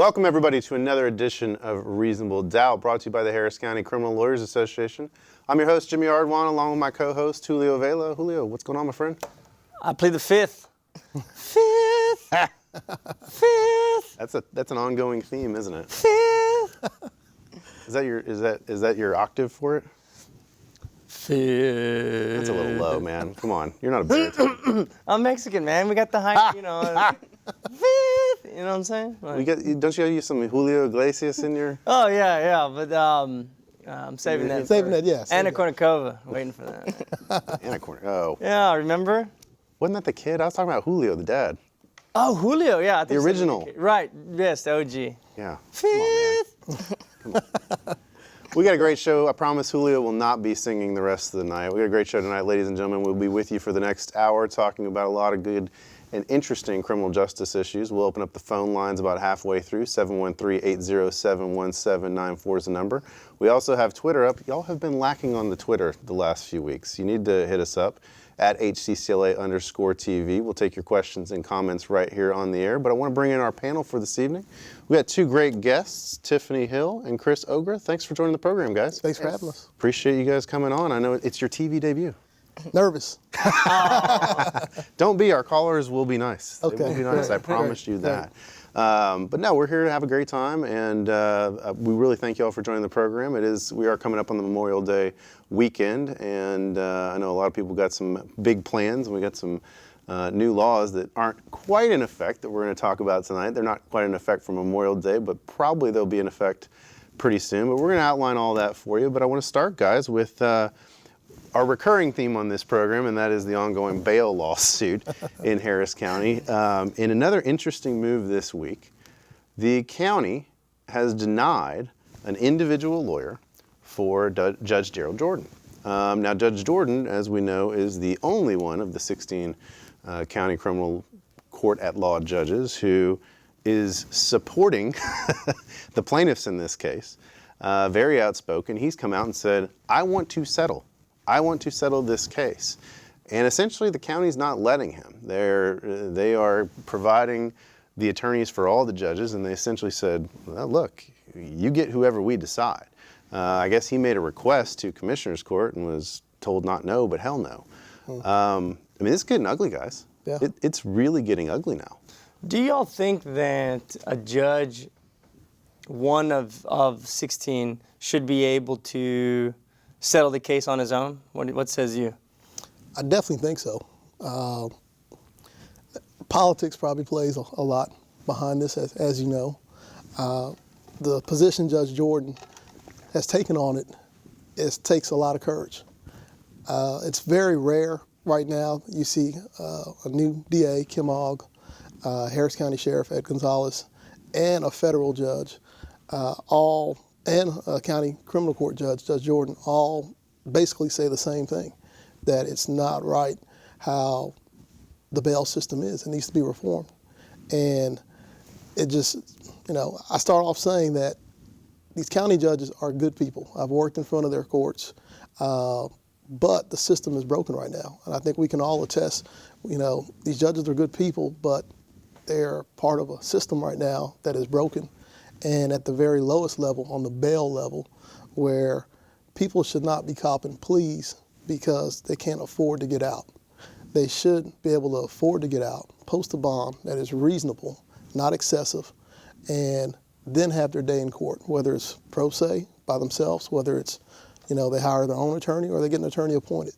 Welcome, everybody, to another edition of Reasonable Doubt, brought to you by the Harris County Criminal Lawyers Association. I'm your host, Jimmy Ardwan, along with my co-host, Julio Vela. Julio, what's going on, my friend? I plead the fifth. Fifth. Fifth. That's an ongoing theme, isn't it? Fifth. Is that your octave for it? Fifth. That's a little low, man. Come on, you're not a baritone. I'm Mexican, man. We got the high, fifth. You know what I'm saying? Like, Don't you have some Julio Iglesias in your? Oh yeah, but I'm saving that. Saving that, yeah. Anna Kournikova, waiting for that. Anna Kournikova. Oh. Yeah, remember? Wasn't that the kid? I was talking about Julio, the dad. Oh, Julio, yeah. I think the original. Right, yes, the OG. Yeah. Fifth. Come on. We got a great show. I promise Julio will not be singing the rest of the night. We got a great show tonight, ladies and gentlemen. We'll be with you for the next hour talking about a lot of good and interesting criminal justice issues. We'll open up the phone lines about halfway through. 713-807-1794 is the number. We also have Twitter up. Y'all have been lacking on the Twitter the last few weeks. You need to hit us up at HCCLA_TV. We'll take your questions and comments right here on the air. But I want to bring in our panel for this evening. We got two great guests, Tiffany Hill and Kris Ougrah. Thanks for joining the program, guys. Thanks for having us. Appreciate you guys coming on. I know it's your TV debut. Nervous. Don't be. Our callers will be nice. Okay. They will be nice. I promise you that. But no, we're here to have a great time, and we really thank you all for joining the program. We are coming up on the Memorial Day weekend, and I know a lot of people got some big plans, and we got some new laws that aren't quite in effect that we're going to talk about tonight. They're not quite in effect for Memorial Day, but probably they'll be in effect pretty soon. But we're going to outline all that for you. But I want to start, guys, with our recurring theme on this program, and that is the ongoing bail lawsuit in Harris County. In another interesting move this week, the county has denied an individual lawyer for Judge Gerald Jordan. Now, Judge Jordan, as we know, is the only one of the 16 county criminal court at law judges who is supporting the plaintiffs in this case. Very outspoken. He's come out and said, I want to settle this case. And essentially the county's not letting him. They are providing the attorneys for all the judges, and they essentially said, well, look, you get whoever we decide. I guess he made a request to Commissioner's Court and was told not no, but hell no. I mean, it's getting ugly, guys. Yeah. It's really getting ugly now. Do y'all think that a judge, one of 16, should be able to settle the case on his own? What says you? I definitely think so. Politics probably plays a lot behind this, as you know. The position Judge Jordan has taken on it takes a lot of courage. It's very rare right now. You see a new DA, Kim Ogg, Harris County Sheriff Ed Gonzalez, and a federal judge, and a county criminal court judge, Judge Jordan, all basically say the same thing, that it's not right how the bail system is. It needs to be reformed. And it just, I start off saying that these county judges are good people. I've worked in front of their courts, but the system is broken right now. And I think we can all attest, these judges are good people, but they're part of a system right now that is broken. And at the very lowest level, on the bail level, where people should not be copping pleas because they can't afford to get out. They should be able to afford to get out, post a bond that is reasonable, not excessive, and then have their day in court, whether it's pro se by themselves, whether it's, they hire their own attorney or they get an attorney appointed.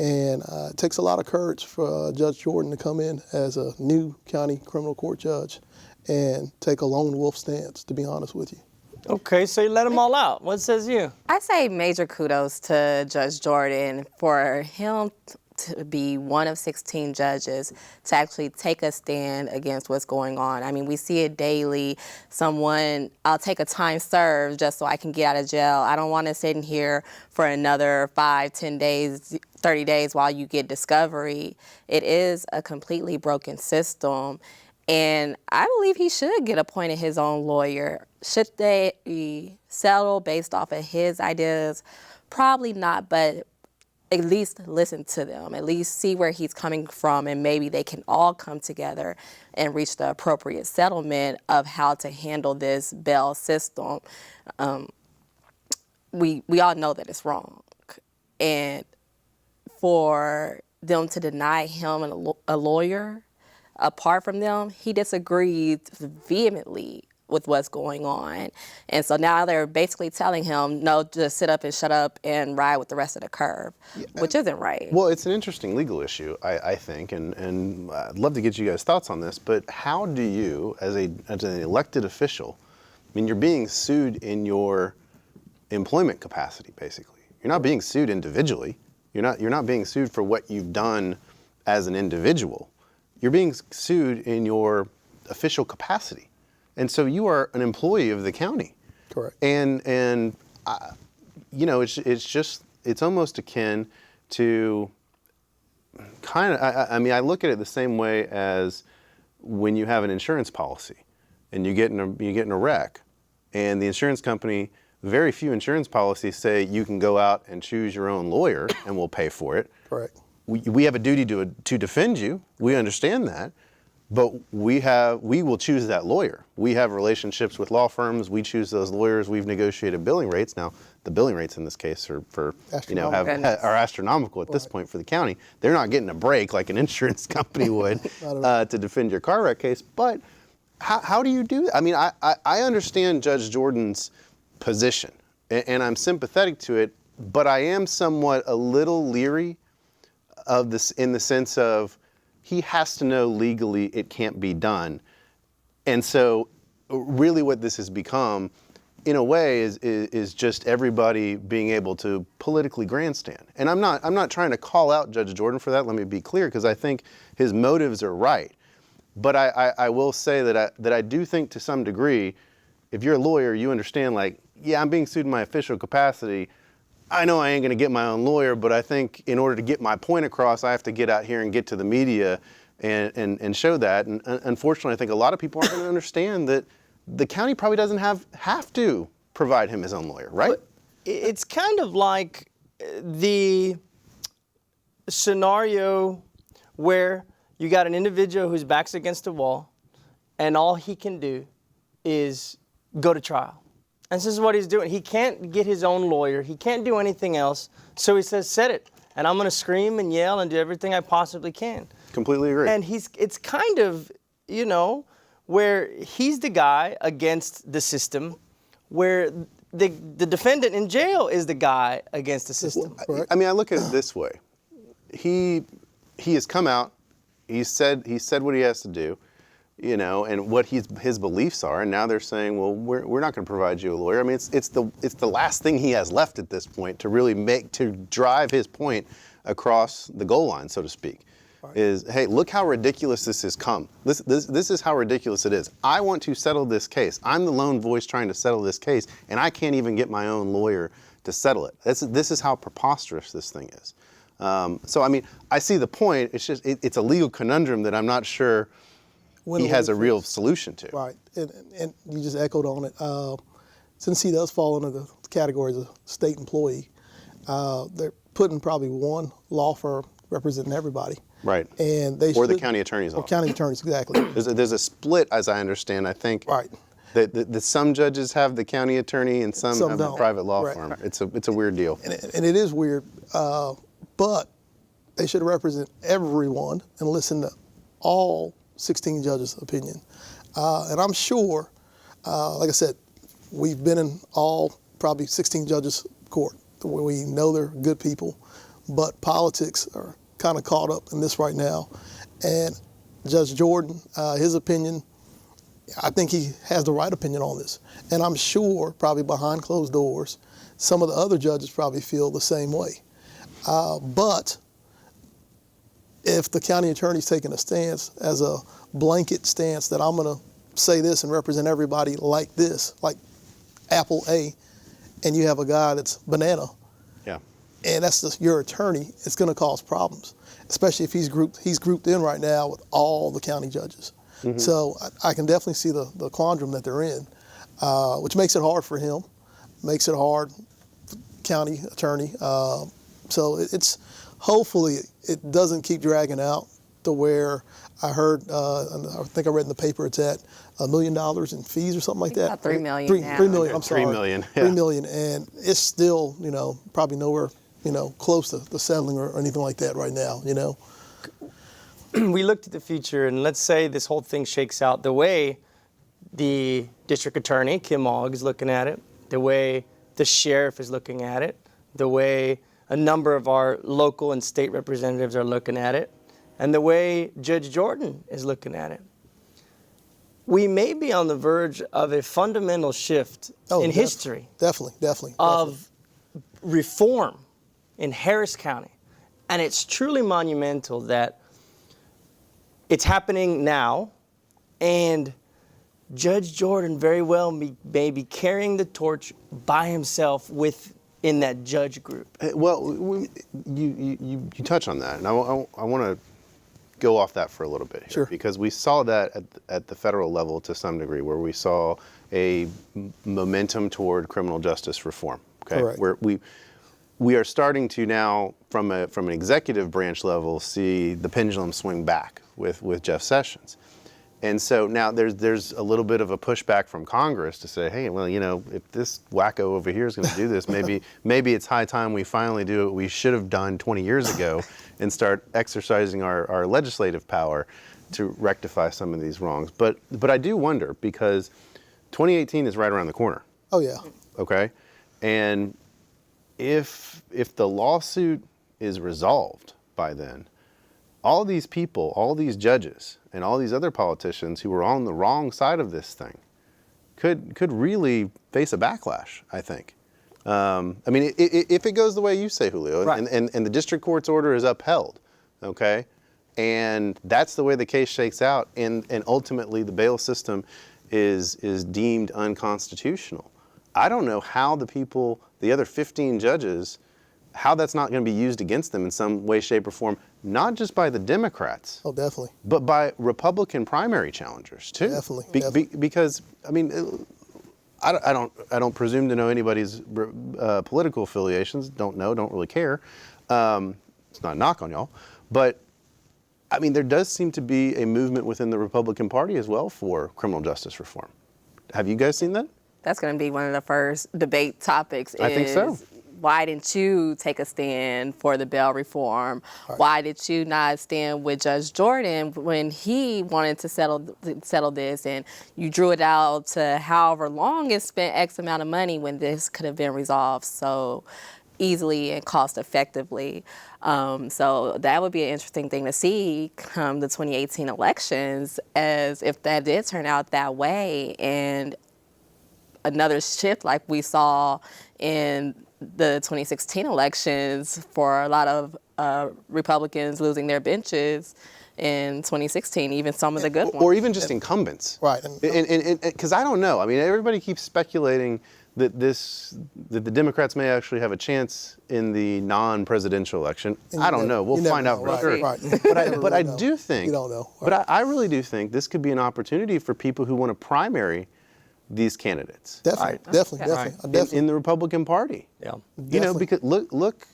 And it takes a lot of courage for Judge Jordan to come in as a new county criminal court judge and take a lone wolf stance, to be honest with you. Okay, so you let them all out. What says you? I say major kudos to Judge Jordan for him to be one of 16 judges to actually take a stand against what's going on. I mean, we see it daily. I'll take a time served just so I can get out of jail. I don't want to sit in here for another 5, 10 days, 30 days while you get discovery. It is a completely broken system. And I believe he should get appointed his own lawyer. Should they settle based off of his ideas? Probably not, but at least listen to them, at least see where he's coming from, and maybe they can all come together and reach the appropriate settlement of how to handle this bail system. We all know that it's wrong. And for them to deny him a lawyer, apart from them, he disagreed vehemently with what's going on. And so now they're basically telling him, no, just sit up and shut up and ride with the rest of the curve, which isn't right. Well, it's an interesting legal issue, I think, and I'd love to get you guys' thoughts on this, but how do you, as an elected official, I mean, you're being sued in your employment capacity, basically. You're not being sued individually. You're not being sued for what you've done as an individual. You're being sued in your official capacity. And so you are an employee of the county. Correct. And you know, it's almost akin to kind of, I mean, I look at it the same way as when you have an insurance policy and you get in a wreck, and the insurance company, very few insurance policies say you can go out and choose your own lawyer and we'll pay for it. Correct. We have a duty to defend you. We understand that. But we will choose that lawyer. We have relationships with law firms. We choose those lawyers. We've negotiated billing rates. Now, the billing rates in this case are are astronomical at this point for the county. They're not getting a break like an insurance company would to defend your car wreck case. But how do you do that? I mean, I understand Judge Jordan's position, and I'm sympathetic to it. But I am somewhat a little leery of this in the sense of, he has to know legally it can't be done. And so really what this has become, in a way, is just everybody being able to politically grandstand. And I'm not trying to call out Judge Jordan for that, let me be clear, because I think his motives are right. But I will say that I do think to some degree, if you're a lawyer, you understand, like, yeah, I'm being sued in my official capacity. I know I ain't going to get my own lawyer, but I think in order to get my point across, I have to get out here and get to the media and show that. And unfortunately, I think a lot of people aren't going to understand that the county probably doesn't have to provide him his own lawyer, right? It's kind of like the scenario where you got an individual whose back's against the wall, and all he can do is go to trial. And this is what he's doing. He can't get his own lawyer. He can't do anything else. So he says, set it. And I'm going to scream and yell and do everything I possibly can. Completely agree. And it's kind of, you know, where he's the guy against the system, where the defendant in jail is the guy against the system. I mean, I look at it this way. He has come out. He said what he has to do. You know, and what his beliefs are, and now they're saying, well, we're not going to provide you a lawyer. I mean, it's the last thing he has left at this point to really drive his point across the goal line, so to speak. Right. Is, hey, look how ridiculous this has come. This is how ridiculous it is. I want to settle this case. I'm the lone voice trying to settle this case, and I can't even get my own lawyer to settle it. This is how preposterous this thing is. So I mean, I see the point. It's just it's a legal conundrum that I'm not sure he has a real solution to. Right, and you just echoed on it. Since he does fall under the category of state employee, they're putting probably one law firm representing everybody. Right. And they or the county attorney's office. Or county attorneys, exactly. There's a split, as I understand. I think. Right. That some judges have the county attorney and some have the private law firm. It's a weird deal. And it is weird, but they should represent everyone and listen to all 16 judges' opinion. And I'm sure, like I said, we've been in all probably 16 judges' court. We know they're good people, but politics are kind of caught up in this right now. And Judge Jordan, his opinion, I think he has the right opinion on this. And I'm sure, probably behind closed doors, some of the other judges probably feel the same way. But if the county attorney's taking a stance as a blanket stance that I'm going to say this and represent everybody like this, like Apple A, and you have a guy that's banana, yeah, and that's just your attorney, it's going to cause problems, especially if he's grouped in right now with all the county judges. Mm-hmm. So I can definitely see the quandrum that they're in, which makes it hard for him, makes it hard for county attorney, So it's hopefully it doesn't keep dragging out to where I heard, I think I read in the paper it's at $1 million in fees or something like that. About $3 million now. $3 million. I'm sorry. $3 million, yeah. $3 million, and it's still, probably nowhere, close to settling or anything like that right now. We looked at the future, and let's say this whole thing shakes out the way the district attorney, Kim Ogg, is looking at it, the way the sheriff is looking at it, the way a number of our local and state representatives are looking at it, and the way Judge Jordan is looking at it. We may be on the verge of a fundamental shift in history. Definitely. Of reform in Harris County. And it's truly monumental that it's happening now, and Judge Jordan very well may be carrying the torch by himself within that judge group. Well, you touch on that, and I want to go off that for a little bit here, Sure. because we saw that at the federal level to some degree, where we saw a momentum toward criminal justice reform. Okay, Correct. where we are starting to now, from an executive branch level, see the pendulum swing back with Jeff Sessions. And so now there's a little bit of a pushback from Congress to say, hey, well, if this wacko over here is going to do this, maybe it's high time we finally do what we should have done 20 years ago and start exercising our legislative power to rectify some of these wrongs. But I do wonder, because 2018 is right around the corner. Oh, yeah. Okay? And if the lawsuit is resolved by then, all these people, all these judges, and all these other politicians who were on the wrong side of this thing could really face a backlash, I think. If it goes the way you say, Julio, right, and the district court's order is upheld, okay, and that's the way the case shakes out, and ultimately the bail system is deemed unconstitutional, I don't know how the other 15 judges, how that's not going to be used against them in some way, shape, or form, not just by the Democrats. Oh, definitely. But by Republican primary challengers too. Definitely. Because I don't presume to know anybody's political affiliations. Don't really care. It's not a knock on y'all, but there does seem to be a movement within the Republican Party as well for criminal justice reform. Have you guys seen that? That's going to be one of the first debate topics. I think so. Why didn't you take a stand for the bail reform? Right. Why did you not stand with Judge Jordan when he wanted to settle this, and you drew it out to however long it spent X amount of money when this could have been resolved so easily and cost effectively? So that would be an interesting thing to see come the 2018 elections, as if that did turn out that way, and another shift like we saw in the 2016 elections for a lot of Republicans losing their benches in 2016, even some of the good ones. Or even just incumbents. Right. Because I don't know. Everybody keeps speculating that the Democrats may actually have a chance in the non-presidential election. I don't know. We'll find out for sure. Right. But I do think, you don't know. Right. But I really do think this could be an opportunity for people who want to primary these candidates. Definitely. In the Republican Party. Yeah. Because look,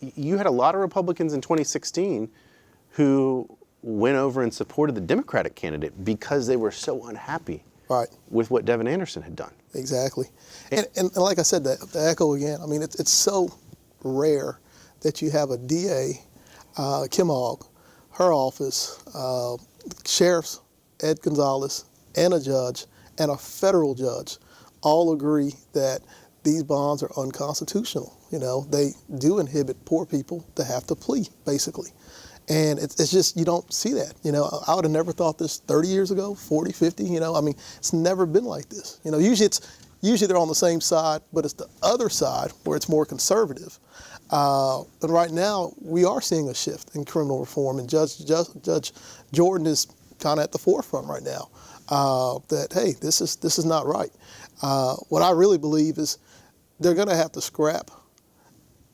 you had a lot of Republicans in 2016 who went over and supported the Democratic candidate because they were so unhappy with what Devin Anderson had done. Exactly. And like I said, to echo again, it's so rare that you have a DA, Kim Ogg, her office, sheriffs, Ed Gonzalez, and a judge, and a federal judge all agree that these bonds are unconstitutional. They do inhibit poor people to have to plea, basically. And it's just, you don't see that. I would have never thought this 30 years ago, 40, 50, it's never been like this. Usually they're on the same side, but it's the other side where it's more conservative. And right now, we are seeing a shift in criminal reform, and Judge Jordan is kind of at the forefront right now. That, hey, this is not right. What I really believe is they're going to have to scrap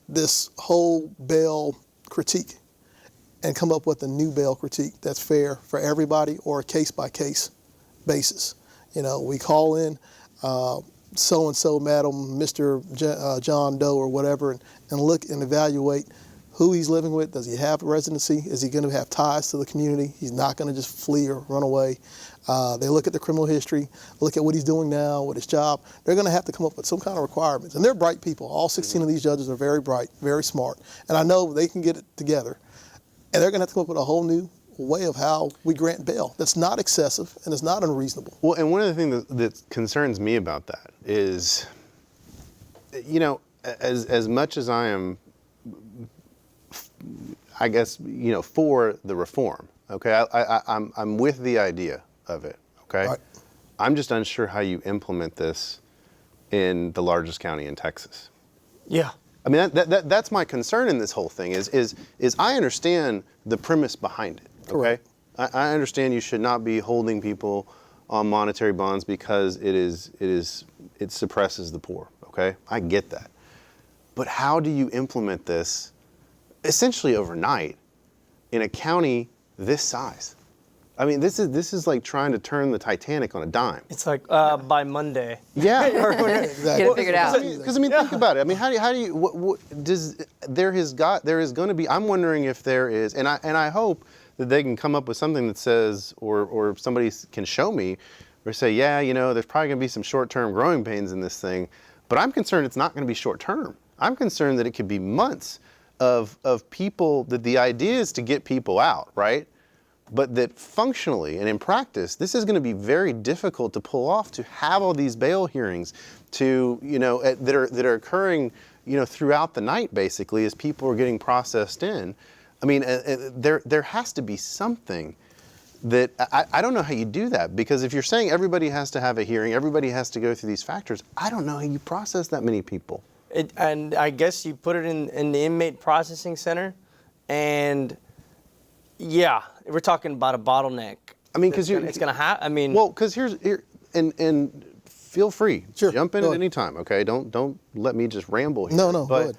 this whole bail critique and come up with a new bail critique that's fair for everybody, or a case-by-case basis. We call in so-and-so, madam, Mr. John Doe or whatever, and look and evaluate who he's living with. Does he have residency? Is he going to have ties to the community? He's not going to just flee or run away. They look at the criminal history, look at what he's doing now with his job. They're going to have to come up with some kind of requirements. And they're bright people. All 16 of these judges are very bright, very smart. And I know they can get it together. And they're going to have to come up with a whole new way of how we grant bail that's not excessive and it's not unreasonable. Well, and one of the things that concerns me about that is, you know, as much as I am, I guess, you know, for the reform, okay, I'm with the idea of it, okay? Right. I'm just unsure how you implement this in the largest county in Texas. Yeah. I mean, that's my concern in this whole thing is I understand the premise behind it, okay? Correct. I understand you should not be holding people on monetary bonds because it suppresses the poor, okay? I get that. But how do you implement this essentially overnight in a county this size? I mean, this is like trying to turn the Titanic on a dime. It's like by Monday. Yeah. Exactly. Get it figured out. Because I mean, think about it. I mean, how do you? What does there is going to be? I'm wondering if there is, and I hope that they can come up with something that says, or somebody can show me, or say, yeah, you know, there's probably going to be some short-term growing pains in this thing, but I'm concerned it's not going to be short-term. I'm concerned that it could be months of people. That the idea is to get people out, right? But that functionally and in practice, this is going to be very difficult to pull off, to have all these bail hearings, to, you know, that are occurring, you know, throughout the night, basically, as people are getting processed in. I mean, there has to be something that, I don't know how you do that, because if you're saying everybody has to have a hearing, everybody has to go through these factors, I don't know how you process that many people. And I guess you put it in the inmate processing center, and yeah, we're talking about a bottleneck. I mean, because it's going to happen. I mean, well, because and feel free, Sure, jump in go at ahead. any time. Okay, don't let me just ramble here. No, go ahead.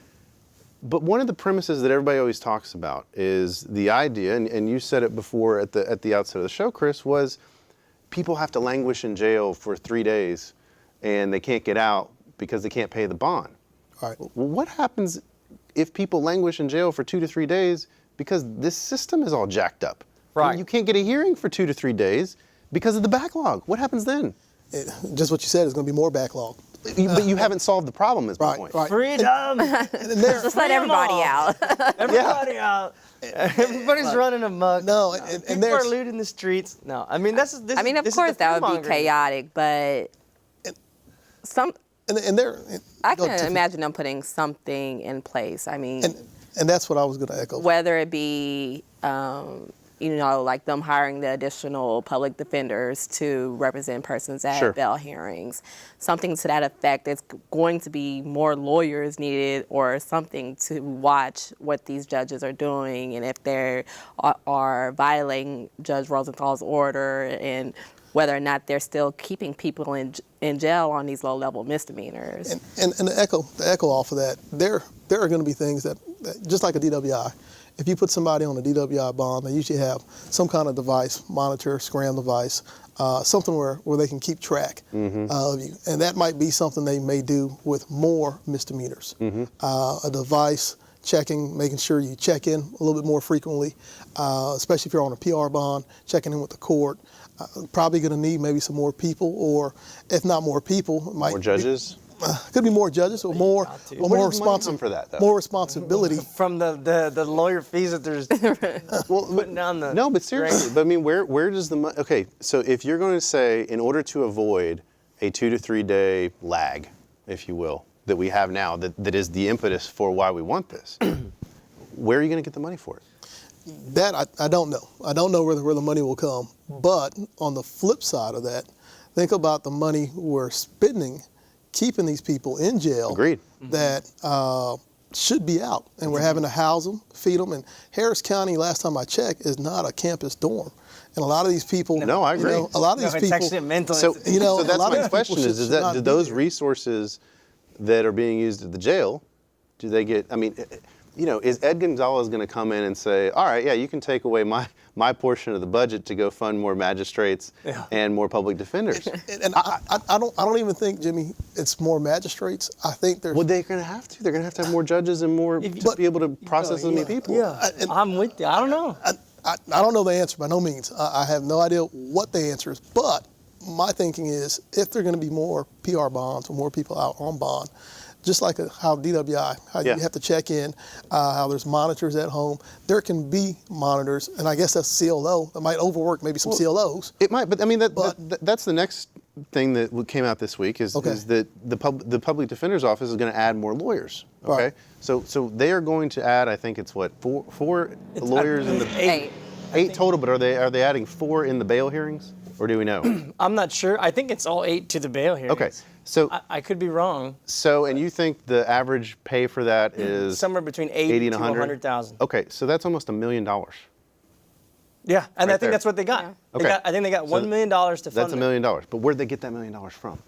But one of the premises that everybody always talks about is the idea, and you said it before at the outset of the show, Kris, was people have to languish in jail for 3 days, and they can't get out because they can't pay the bond. All right. Well, what happens if people languish in jail for 2 to 3 days because this system is all jacked up? Right. And you can't get a hearing for 2 to 3 days because of the backlog. What happens then? Just what you said is going to be more backlog. But you haven't solved the problem, is my point. Right. freedom! Just let everybody out. Everybody out. Everybody's running amok. No, and People there's- are looting the streets. No, I mean, this I mean, of is course the that would be fear-mongering. chaotic, but And there. I go, can Tiffany. imagine them putting something in place. I mean, And that's what I was going to echo. whether it be, you know, like them hiring the additional public defenders to represent persons at Sure. bail hearings, something to that effect. It's going to be more lawyers needed or something to watch what these judges are doing and if they are violating Judge Rosenthal's order and whether or not they're still keeping people in jail on these low-level misdemeanors. And to echo off of that, there are going to be things that just like a DWI, if you put somebody on a DWI bond, they usually have some kind of device, monitor, scram device, something where they can keep track of you. And that might be something they may do with more misdemeanors. A device, checking, making sure you check in a little bit more frequently, especially if you're on a PR bond, checking in with the court. Probably going to need maybe some more people, or if not more people, it might More judges? could be more judges or more Where more does money come for that, though? more responsibility. From the lawyer fees that there's putting down the No, but seriously, but I mean, where does the money? Okay, so if you're going to say, in order to avoid a 2 to 3 day lag, if you will, that we have now, that is the impetus for why we want this, where are you going to get the money for it? That I don't know. I don't know where the money will come. But on the flip side of that, think about the money we're spending keeping these people in jail. Agreed. That should be out, and we're having to house them, feed them. And Harris County, last time I checked, is not a campus dorm. And a lot of these people, No, I agree. You know, a lot of these it's people. actually a mental So, institution. You know, so a that's lot of my these question: people is should not do be those there. resources that are being used at the jail, do they get? I mean, you know, is Ed Gonzalez going to come in and say, all right, yeah, you can take away my my portion of the budget to go fund more magistrates and more public defenders. And I don't even think, Jimmy, it's more magistrates. I think there's. Well, they're going to have to. They're going to have more judges and more to be able to process as many people. Yeah, I'm with you. I don't know. I don't know the answer by no means. I have no idea what the answer is. But my thinking is, if there are going to be more PR bonds or more people out on bond, just like how DWI, how you have to check in, how there's monitors at home, there can be monitors, and I guess that's CLO. That might overwork maybe some CLOs. It might, but I mean that's the next thing that came out this week is that the public defender's office is going to add more lawyers. Okay, Right. so they are going to add, I think it's what four lawyers in the 8 total, but are they adding 4 in the bail hearings, or do we know? I'm not sure. I think it's all 8 to the bail hearings. Okay, so I could be wrong. So, and you think the average pay for that is somewhere between 80 and to 100,000. Okay, so that's almost $1 million. Yeah, and Right I think there. that's what they got. Okay. I think they got $1 million to fund That's $1 it. million. But where'd they get that $1 million from?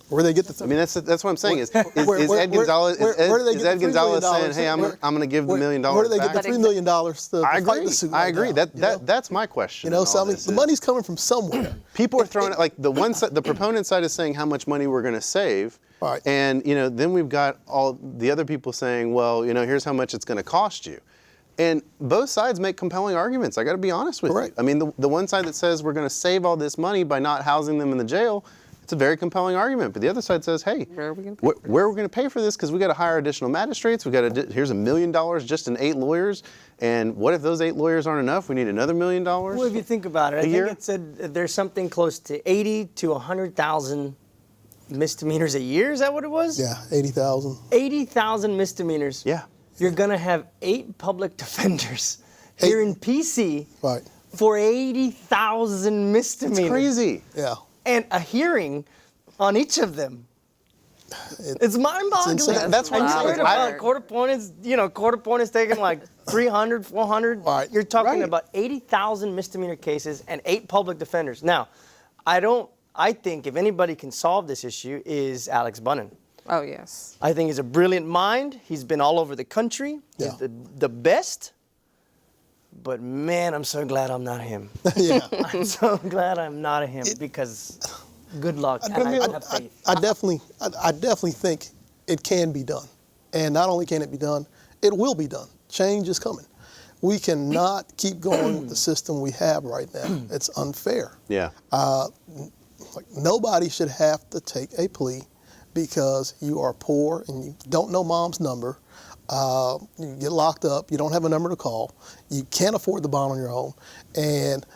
Where they get the. I mean, that's what I'm saying. Is where Ed Gonzalez do they get Ed the $3 million Gonzalez saying, "Hey, I'm going to give the $1 million Where do they get back"? the $3 million to I fight agree. the suit? I right agree. now, That's my question. You know, in so all I mean, this the is- money's coming from somewhere. People are throwing it like the one side, the proponent side is saying how much money we're going to save, Right. and then we've got all the other people saying, well, here's how much it's going to cost you, and both sides make compelling arguments. I got to be honest with Correct. you. I mean, the one side that says we're going to save all this money by not housing them in the jail, it's a very compelling argument. But the other side says, hey, where are we going to pay for this? Because we got to hire additional magistrates. Here's $1 million just in 8 lawyers. And what if those 8 lawyers aren't enough? We need another $1 million. Well, if you think about it, I year? think it said there's something close to 80 to 100,000 misdemeanors a year. Is that what it was? Yeah, 80,000. 80,000 misdemeanors. Yeah. You're going to have 8 public defenders here in PC Right. for 80,000 misdemeanors. It's crazy. Yeah. And a hearing on each of them. It's mind-boggling. It's insane. That's what And I'm you saying. heard about court opponents taking like 300, 400. Right. You're talking Right. about 80,000 misdemeanor cases and 8 public defenders. Now, I think if anybody can solve this issue is Alex Bunnan. Oh, yes. I think he's a brilliant mind. He's been all over the country. Yeah. He's the best. But man, I'm so glad I'm not him. Yeah. I'm so glad I'm not him because good luck. And I have faith. I definitely think it can be done. And not only can it be done, it will be done. Change is coming. We cannot keep going with the system we have right now. It's unfair. Yeah. Like nobody should have to take a plea because you are poor and you don't know mom's number. You get locked up, you don't have a number to call, you can't afford the bond on your own, and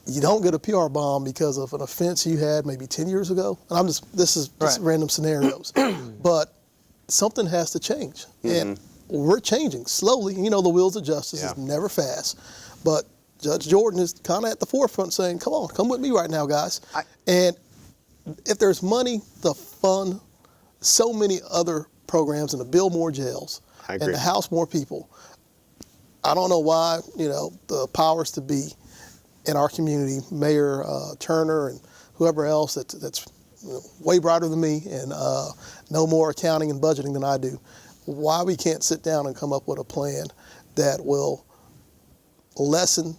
you don't get a PR bond because of an offense you had maybe 10 years ago. And this is just Right. random scenarios. But something has to change. And we're changing slowly. You know, the wheels of justice is never fast. But Judge Jordan is kind of at the forefront saying, come on, come with me right now, guys. And if there's money to fund so many other programs and to build more jails, I and agree. to house more people. I don't know why, the powers to be in our community, Mayor Turner and whoever else that's way brighter than me and know more accounting and budgeting than I do, why we can't sit down and come up with a plan that will lessen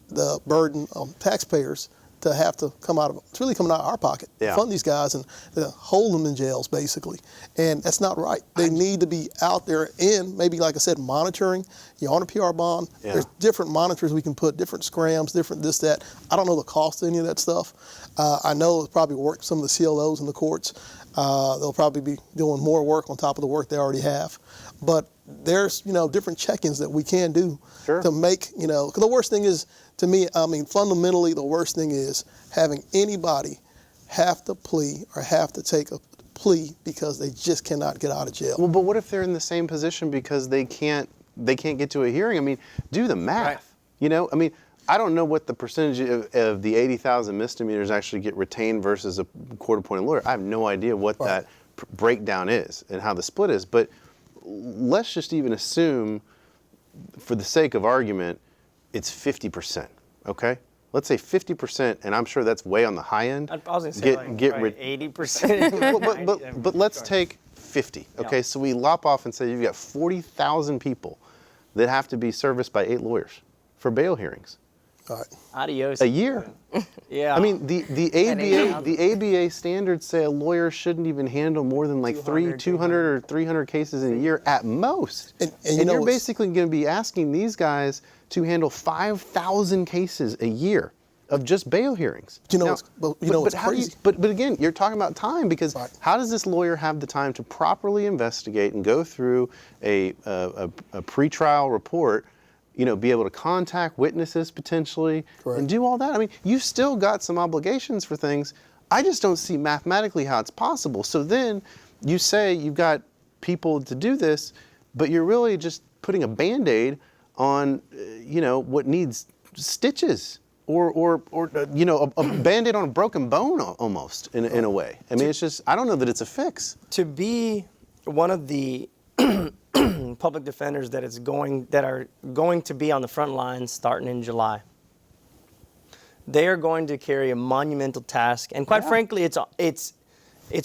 the burden on taxpayers to have to it's really coming out of our pocket to fund these guys and to hold them in jails, basically. And that's not right. They need to be out there in, maybe, like I said, monitoring. You're on a PR bond. Yeah. There's different monitors we can put, different scrams, different this, that. I don't know the cost of any of that stuff. I know it'll probably work some of the CLOs in the courts. They'll probably be doing more work on top of the work they already have. But there's, different check-ins that we can do to make, 'cause the worst thing is, to me, fundamentally, the worst thing is having anybody have to plea or have to take a plea because they just cannot get out of jail. Well, but what if they're in the same position because they can't get to a hearing? I mean, do the math. Right. I don't know what the percentage of the 80,000 misdemeanors actually get retained versus a court-appointed lawyer. I have no idea what that breakdown is and how the split is. But let's just even assume, for the sake of argument, it's 50%. Okay, let's say 50%, and I'm sure that's way on the high end. I was going to say get 80%. but let's take 50. Okay, Yeah. so we lop off and say you've got 40,000 people that have to be serviced by 8 lawyers. for bail hearings. All right. Adios. A year. Yeah. I mean, the ABA standards say a lawyer shouldn't even handle more than like 200 or 300 cases in a year at most. And you're basically going to be asking these guys to handle 5,000 cases a year of just bail hearings. What's crazy? But again, you're talking about time, because how does this lawyer have the time to properly investigate and go through a pretrial report, be able to contact witnesses potentially and do all that? I mean, you've still got some obligations for things. I just don't see mathematically how it's possible. So then you say you've got people to do this, but you're really just putting a Band-Aid on, what needs stitches. Or a Band-Aid on a broken bone almost in a way. I mean, it's just, I don't know that it's a fix. To be one of the public defenders that are going to be on the front lines starting in July, they are going to carry a monumental task. And quite frankly, it's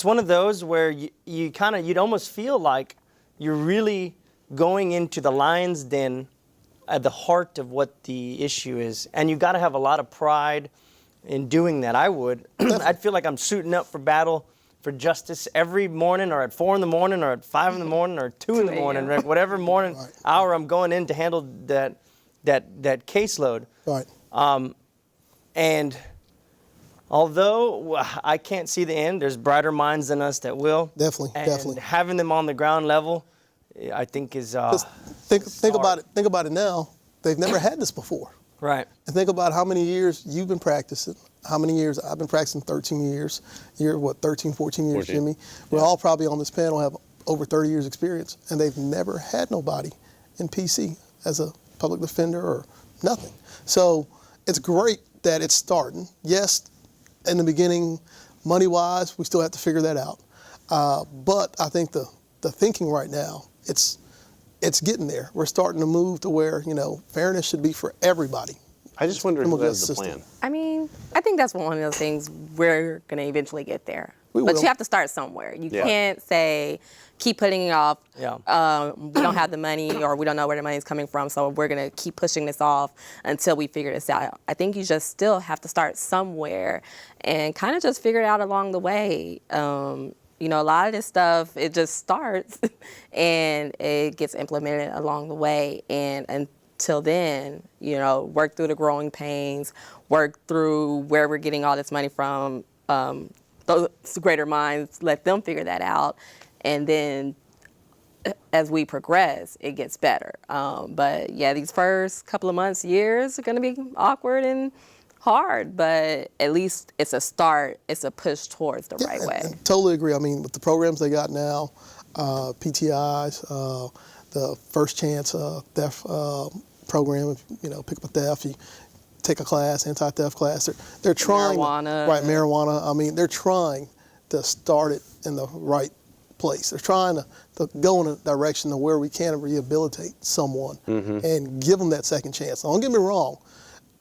one of those where you'd almost feel like you're really going into the lion's den at the heart of what the issue is. And you've got to have a lot of pride in doing that. I would. I'd feel like I'm suiting up for battle, for justice every morning, or at 4 in the morning, or at 5 in the morning, or 2 in the morning, right? Whatever morning hour I'm going in to handle that caseload. Right. And although I can't see the end, there's brighter minds than us that will. Definitely. Having them on the ground level, I think is think about it. Think about it now. They've never had this before. Right. And think about how many years you've been practicing, how many years I've been practicing. 13 years. You're 13, 14 years, 14. Jimmy. We're all probably on this panel have over 30 years experience, and they've never had nobody in PC as a public defender or nothing. So it's great that it's starting. Yes, in the beginning, money-wise, we still have to figure that out. But I think the thinking right now, it's getting there. We're starting to move to where, fairness should be for everybody. I just wonder if that's the plan. I mean, I think that's one of those things we're going to eventually get there. But you have to start somewhere. You can't say, keep putting it off. Yeah. We don't have the money, or we don't know where the money is coming from, so we're going to keep pushing this off until we figure this out. I think you just still have to start somewhere and kind of just figure it out along the way. A lot of this stuff, it just starts and it gets implemented along the way. And until then, work through the growing pains, work through where we're getting all this money from, those greater minds, let them figure that out. And then as we progress, it gets better. But yeah, these first couple of months, years are going to be awkward and hard, but at least it's a start. It's a push towards the right way. And totally agree. I mean, with the programs they got now, PTIs, the first chance theft program, pick up a theft, you take a class, anti-theft class. They're trying. Marijuana. Right, marijuana. I mean, they're trying to start it in the right place. They're trying to go in a direction of where we can rehabilitate someone and give them that second chance. Don't get me wrong.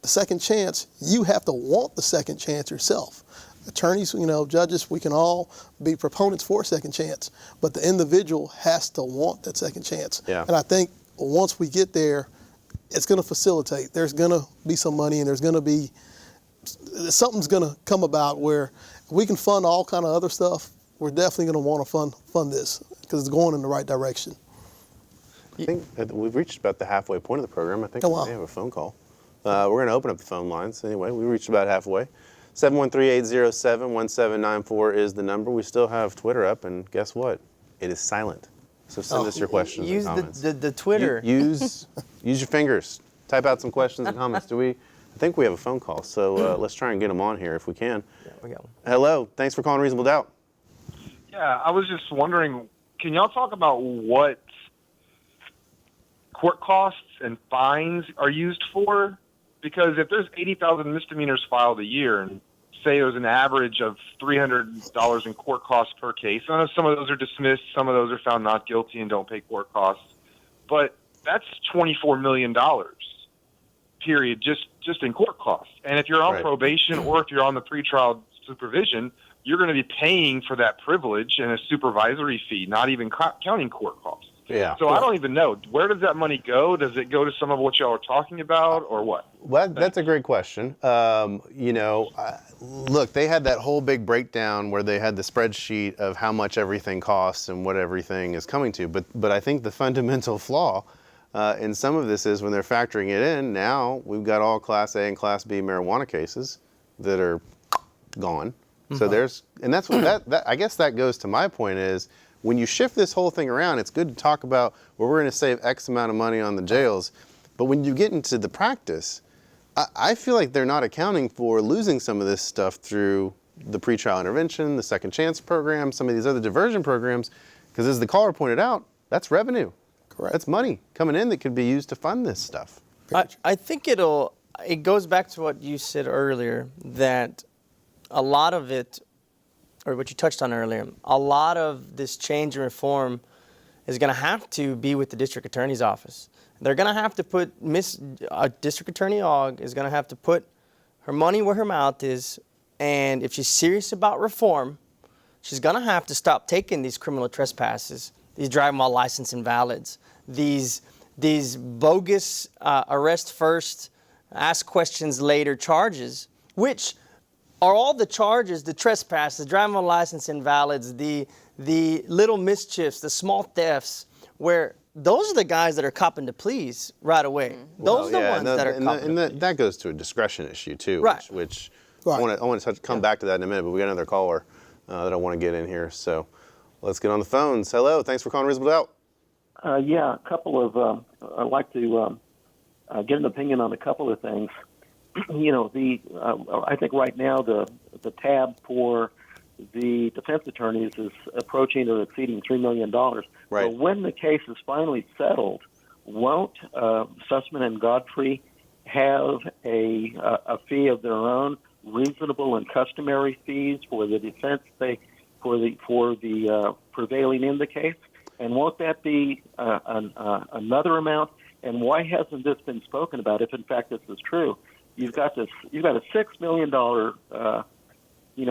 The second chance, you have to want the second chance yourself. Attorneys, judges, we can all be proponents for a second chance, but the individual has to want that second chance. Yeah. And I think once we get there, it's going to facilitate. There's going to be some money, and something's going to come about where we can fund all kind of other stuff. We're definitely going to want to fund this because it's going in the right direction. I think we've reached about the halfway point of the program. I think we may have a phone call. We're going to open up the phone lines. Anyway, we reached about halfway. 713-807-1794 is the number. We still have Twitter up, and guess what? It is silent. So send us your questions and comments. Use the Twitter. Use your fingers. Type out some questions and comments. I think we have a phone call, so let's try and get them on here if we can. Yeah, we got one. Hello. Thanks for calling Reasonable Doubt. Yeah, I was just wondering, can y'all talk about what court costs and fines are used for? Because if there's 80,000 misdemeanors filed a year, and say there's an average of $300 in court costs per case, I know some of those are dismissed, some of those are found not guilty and don't pay court costs, but that's $24 million, period, just in court costs. And if you're on probation or if you're on the pretrial supervision, you're going to be paying for that privilege and a supervisory fee, not even counting court costs. Yeah. So I don't even know. Where does that money go? Does it go to some of what y'all are talking about, or what? Well, that's a great question. Look, they had that whole big breakdown where they had the spreadsheet of how much everything costs and what everything is coming to. But I think the fundamental flaw in some of this is when they're factoring it in, now we've got all Class A and Class B marijuana cases that are gone. So that's what that I guess that goes to my point is, when you shift this whole thing around, it's good to talk about, well, we're going to save X amount of money on the jails. But when you get into the practice, I feel like they're not accounting for losing some of this stuff through the pretrial intervention, the second chance program, some of these other diversion programs. Because as the caller pointed out, that's revenue. Correct. That's money coming in that could be used to fund this stuff. I think it goes back to what you said earlier, that a lot of it, or what you touched on earlier, a lot of this change and reform is going to have to be with the district attorney's office. They're going to have to put, District Attorney Ogg is going to have to put her money where her mouth is, and if she's serious about reform, she's going to have to stop taking these criminal trespasses, these driving while license invalids, these bogus arrest first, ask questions later charges, which are all the charges, the trespasses, driving while license invalids, the little mischiefs, the small thefts, where those are the guys that are copping to pleas right away. Those are the ones that are copping to pleas. That goes to a discretion issue too, Right. which Right. I want to come back to that in a minute, but we got another caller that I want to get in here. So let's get on the phones. Hello, thanks for calling Reasonable Doubt. Yeah, a couple of, I'd like to get an opinion on a couple of things. I think right now the tab for the defense attorneys is approaching or exceeding $3 million. Right. So when the case is finally settled, won't Sussman and Godfrey have a fee of their own, reasonable and customary fees for the defense for the prevailing in the case? And won't that be another amount? And why hasn't this been spoken about if in fact this is true? You've got a $6 million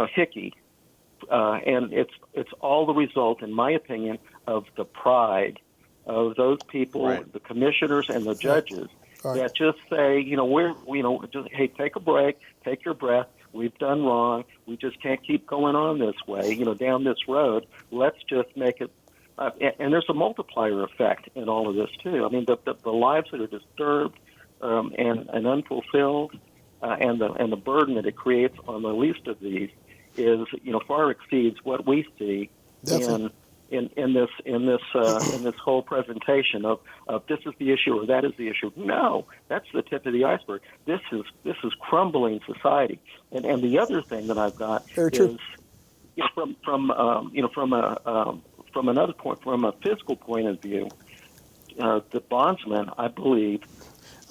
hickey, and it's all the result, in my opinion, of the pride of those people, Right. the commissioners and the judges, Right. that just say, hey, take a break, take your breath. We've done wrong. We just can't keep going on this way, down this road. Let's just make it. And there's a multiplier effect in all of this too. I mean, the lives that are disturbed and unfulfilled, and the burden that it creates on the least of these is far exceeds what we see Definitely. in this whole presentation of this is the issue or that is the issue. No, that's the tip of the iceberg. This is crumbling society. And the other thing that I've got Very true. is from another point, from a fiscal point of view, the bondsman, I believe,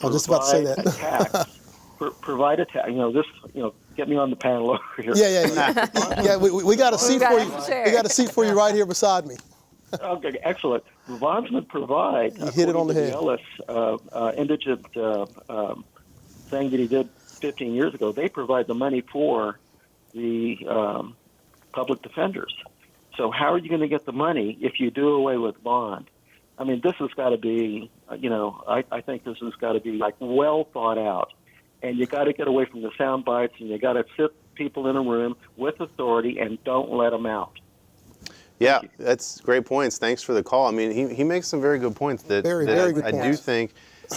I was just about to say that. provide a tax. Get me on the panel over here. Yeah. We got a seat for you. Sure. We got a seat for you right here beside me. Okay, excellent. The bondsman provide. You hit it on the head. Ellis indigent thing that he did 15 years ago. They provide the money for the public defenders. So how are you going to get the money if you do away with bond? I mean, this has got to be, I think this has got to be like well thought out. And you got to get away from the sound bites, and you got to sit people in a room with authority and don't let them out. Yeah, that's great points. Thanks for the call. I mean, he makes some very good points that, Very good I do points. think,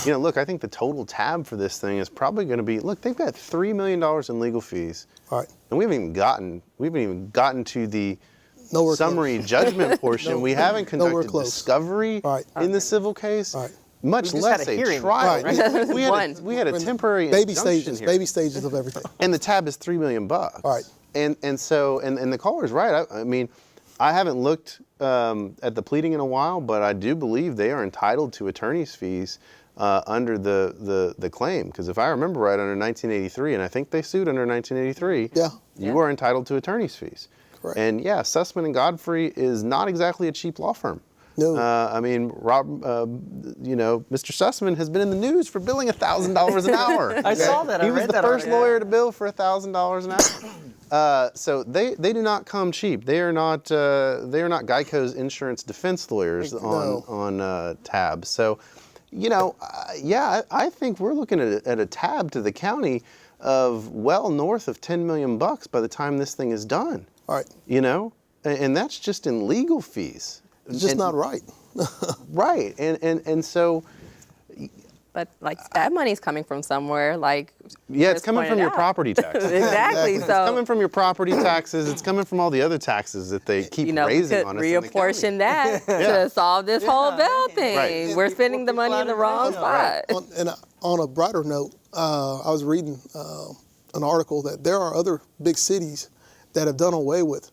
look, I think the total tab for this thing is probably going to be, look, they've got $3 million in legal fees. All right. And we haven't even gotten to the Nowhere summary close. judgment portion. We haven't Nowhere conducted close. discovery Right. in the civil case, Right. much We just less had a a hearing. trial. Right. We had a temporary Baby injunction stages. here. Baby stages of everything. And the tab is $3 million. Right. And so the caller's right. I mean, I haven't looked at the pleading in a while, but I do believe they are entitled to attorney's fees under the claim. Because if I remember right, under 1983, and I think they sued under 1983, Yeah. you are entitled to attorney's fees. Correct. And yeah, Sussman and Godfrey is not exactly a cheap law firm. No. I mean, Mr. Sussman has been in the news for billing $1,000 an hour. I saw that. I He was read the that first already. lawyer to bill for $1,000 an hour. So they do not come cheap. They are not Geico's insurance defense lawyers on tab. So, I think we're looking at a tab to the county of well north of $10 million by the time this thing is done. All right. And that's just in legal fees. It's just not right. Right. And so. But like that money's coming from somewhere. Like it's coming from your property taxes. Exactly. It's So coming from your property taxes. It's coming from all the other taxes that they keep raising on us. Reapportion that to solve this whole bill thing. Right. We're spending the money in the wrong spot. On a brighter note, I was reading an article that there are other big cities that have done away with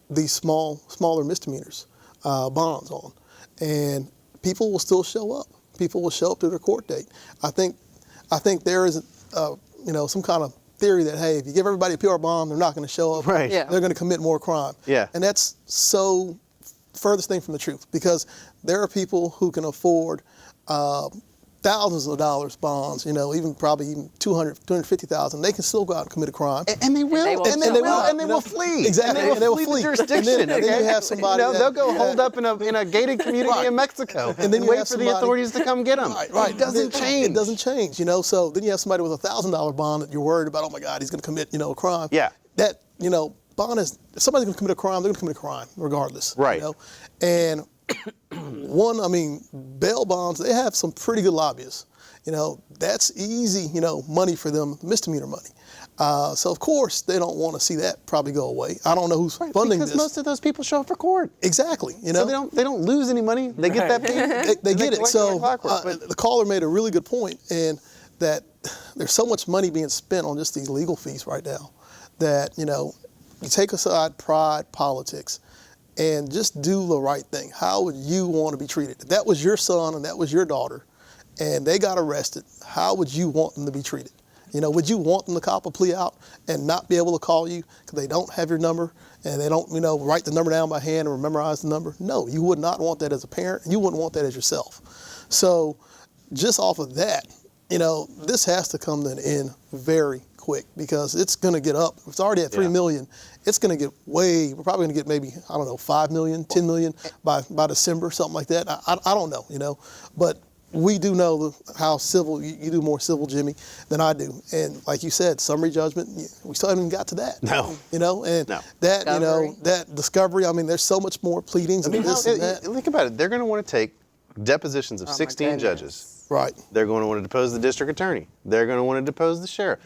these smaller misdemeanors bonds on, and people will still show up. People will show up to their court date. I think there is, some kind of theory that, hey, if you give everybody a PR bond, they're not going to show up. Right. Yeah. They're going to commit more crime. Yeah. And that's so furthest thing from the truth, because there are people who can afford thousands of dollars bonds, even probably 250,000. They can still go out and commit a crime. And they will. And they will flee. Exactly. And they will flee the jurisdiction. And then you have somebody. They'll go hold up in a gated community in Mexico and then wait for the authorities to come get them. Right. It doesn't change. It doesn't change. So then you have somebody with a $1,000 bond that you're worried about. Oh my God, he's going to commit, a crime. Yeah. That bond is. If somebody's going to commit a crime, they're going to commit a crime regardless. Right. And bail bonds, they have some pretty good lobbyists. That's easy, money for them, misdemeanor money. So of course they don't want to see that probably go away. I don't know who's funding this. Because most of those people show up for court. Exactly. So they don't lose any money. They get that paid. They get it. So but the caller made a really good point, and that there's so much money being spent on just these legal fees right now that, you take aside pride, politics, and just do the right thing. How would you want to be treated? If that was your son and that was your daughter, and they got arrested, how would you want them to be treated? Would you want them to cop a plea out and not be able to call you because they don't have your number and they don't, write the number down by hand or memorize the number? No, you would not want that as a parent, and you wouldn't want that as yourself. So just off of that, this has to come to an end very quick, because it's going to get up. It's already at 3 million. It's going to get we're probably going to get maybe, 5 million, 10 million by December, something like that. I don't know, but we do know how civil, you do more civil, Jimmy, than I do. And like you said, summary judgment, we still haven't even got to that. No. That, that discovery, there's so much more pleadings and this and that. Think about it. They're going to want to take depositions of 16 judges. Right. They're going to want to depose the district attorney. They're going to want to depose the sheriff.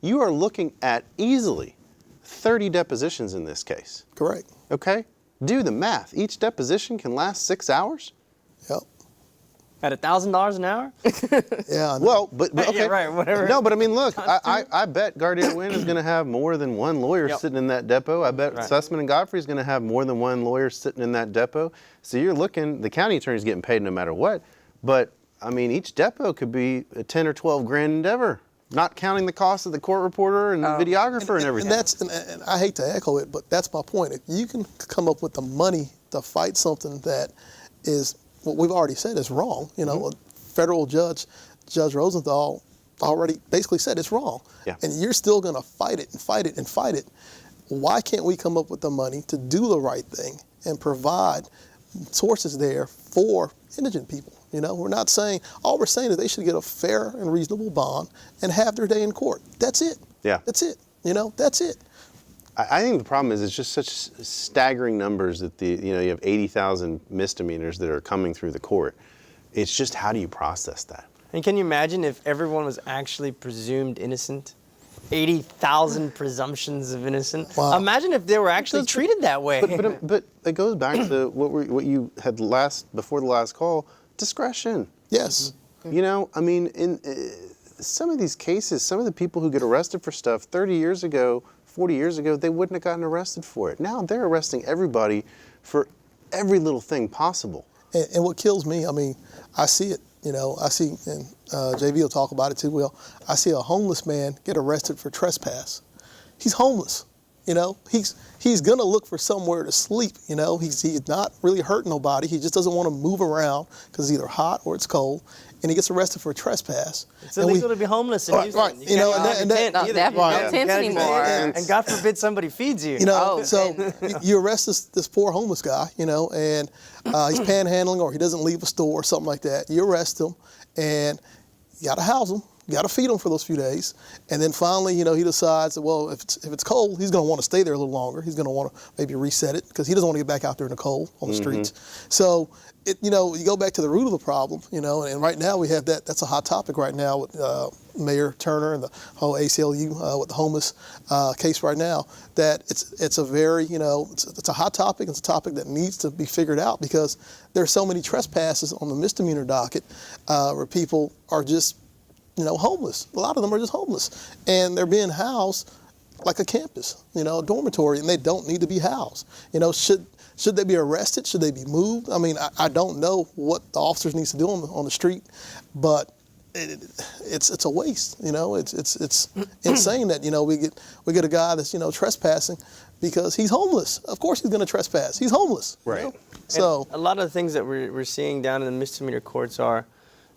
You are looking at easily 30 depositions in this case. Correct. Okay? Do the math. Each deposition can last 6 hours. Yep. At $1,000 an hour? Yeah. Well, but okay. Yeah, right, whatever. No, but look, I bet Guardian Wynn is going to have more than one lawyer sitting in that depot. I bet Sussman and Godfrey is going to have more than one lawyer sitting in that depot. So you're looking, the county attorney's getting paid no matter what. But each depot could be a 10 or 12 grand endeavor, not counting the cost of the court reporter and the videographer and everything. And I hate to echo it, but that's my point. If you can come up with the money to fight something that is what we've already said is wrong, a federal judge, Judge Rosenthal, already basically said it's wrong. Yeah. And you're still going to fight it and fight it and fight it. Why can't we come up with the money to do the right thing and provide sources there for indigent people? We're not saying, all we're saying is they should get a fair and reasonable bond and have their day in court. That's it. Yeah. That's it. That's it. I think the problem is it's just such staggering numbers that you have 80,000 misdemeanors that are coming through the court. It's just, how do you process that? And can you imagine if everyone was actually presumed innocent? 80,000 presumptions of innocence. Wow. Imagine if they were actually treated that way. But it goes back to what you had before the last call, discretion. Yes. In some of these cases, some of the people who get arrested for stuff 30 years ago, 40 years ago, they wouldn't have gotten arrested for it. Now they're arresting everybody for every little thing possible. And what kills me, I see it. I see, and JV will talk about it too. I see a homeless man get arrested for trespass. He's homeless. You know, he's gonna look for somewhere to sleep. You know, he's not really hurting nobody. He just doesn't want to move around because it's either hot or it's cold, and he gets arrested for a trespass. It's illegal to be homeless in Right, Houston. right. You You can't know, go and out that- in your tent No, either. definitely You no can't tents get in your anymore. tent, and God forbid somebody feeds you. You know, Oh, so you arrest this poor homeless guy, you know, and he's panhandling or he doesn't leave a store or something like that. You arrest him, and you got to house him. You got to feed him for those few days, and then finally, you know, he decides that, well, if it's cold, he's going to want to stay there a little longer. He's going to want to maybe reset it because he doesn't want to get back out there in the cold on the streets. So, you know, you go back to the root of the problem, you know, and right now we have that. That's a hot topic right now with Mayor Turner and the whole ACLU with the homeless case right now. That it's a very, you know, it's a hot topic. It's a topic that needs to be figured out because there's so many trespasses on the misdemeanor docket where people are just, you know, homeless. A lot of them are just homeless, and they're being housed like a campus, you know, a dormitory, and they don't need to be housed. You know, should they be arrested? Should they be moved? I mean, I don't know what the officers need to do on the street, but it's a waste. You know, it's insane that, you know, we get a guy that's, you know, trespassing because he's homeless. Of course he's going to trespass. He's homeless. Right. You know? So And a lot of the things that we're seeing down in the misdemeanor courts are,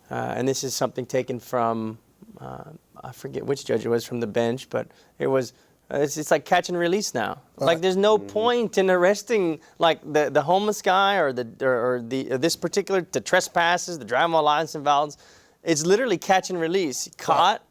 and this is something taken from, I forget which judge it was from the bench, but it was, it's like catch and release now. Like there's no point in arresting like the homeless guy or this particular, the trespasses, the driving while license invalid. It's literally catch and release. Caught,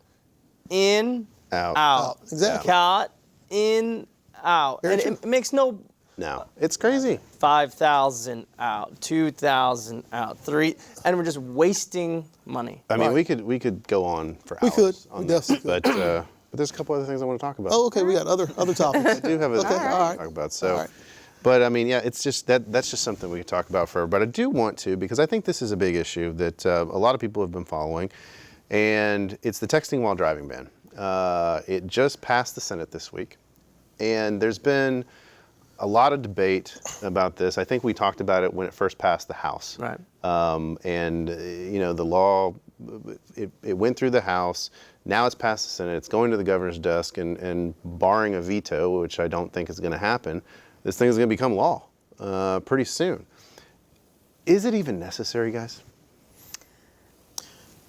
in, out. Exactly. Caught, in, out. Very And true. it makes no. No, it's crazy. 5,000 out, 2,000 out, 3, and we're just wasting money. I mean, Right. we could go on for We hours could. on We this, definitely but there's a couple other things I want to talk about. oh, okay, we got other topics. I do have a Okay, thing all to right. talk about. So, All right. but I mean, yeah, it's just that's just something we could talk about forever. But I do want to, because I think this is a big issue that a lot of people have been following, and it's the texting while driving ban. It just passed the Senate this week, and there's been a lot of debate about this. I think we talked about it when it first passed the House. Right. And you know, the law, it went through the House. Now it's passed the Senate. It's going to the governor's desk, and barring a veto, which I don't think is going to happen, this thing is going to become law pretty soon. Is it even necessary, guys?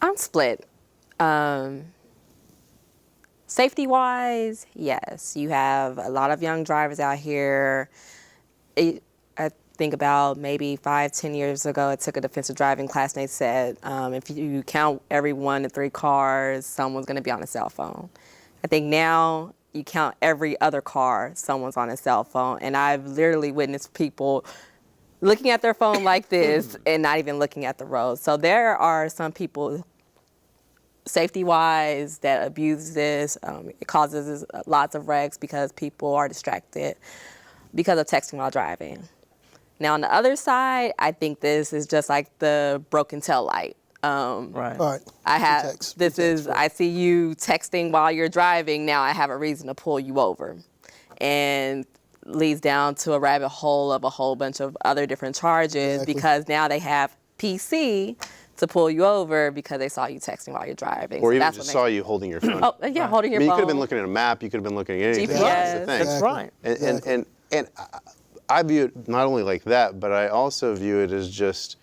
I'm split. Safety-wise, yes. You have a lot of young drivers out here. I think about maybe 5-10 years ago, I took a defensive driving class, and they said if you count every 1 to 3 cars, someone's going to be on a cell phone. I think now you count every other car, someone's on a cell phone, and I've literally witnessed people looking at their phone like this and not even looking at the road. So there are some people, safety-wise, that abuse this. It causes lots of wrecks because people are distracted because of texting while driving. Now, on the other side, I think this is just like the broken tail light. Right. All right. I see you texting while you're driving. Now I have a reason to pull you over. And leads down to a rabbit hole of a whole bunch of other different charges Exactly. because now they have PC to pull you over because they saw you texting while you're driving. Or So even that's just what saw makes- you holding your phone? Oh, yeah, holding I your mean, you phone. could have been looking at a map. You could have been looking at anything. GPS. That's the thing. That's right. And I view it not only like that, but I also view it as just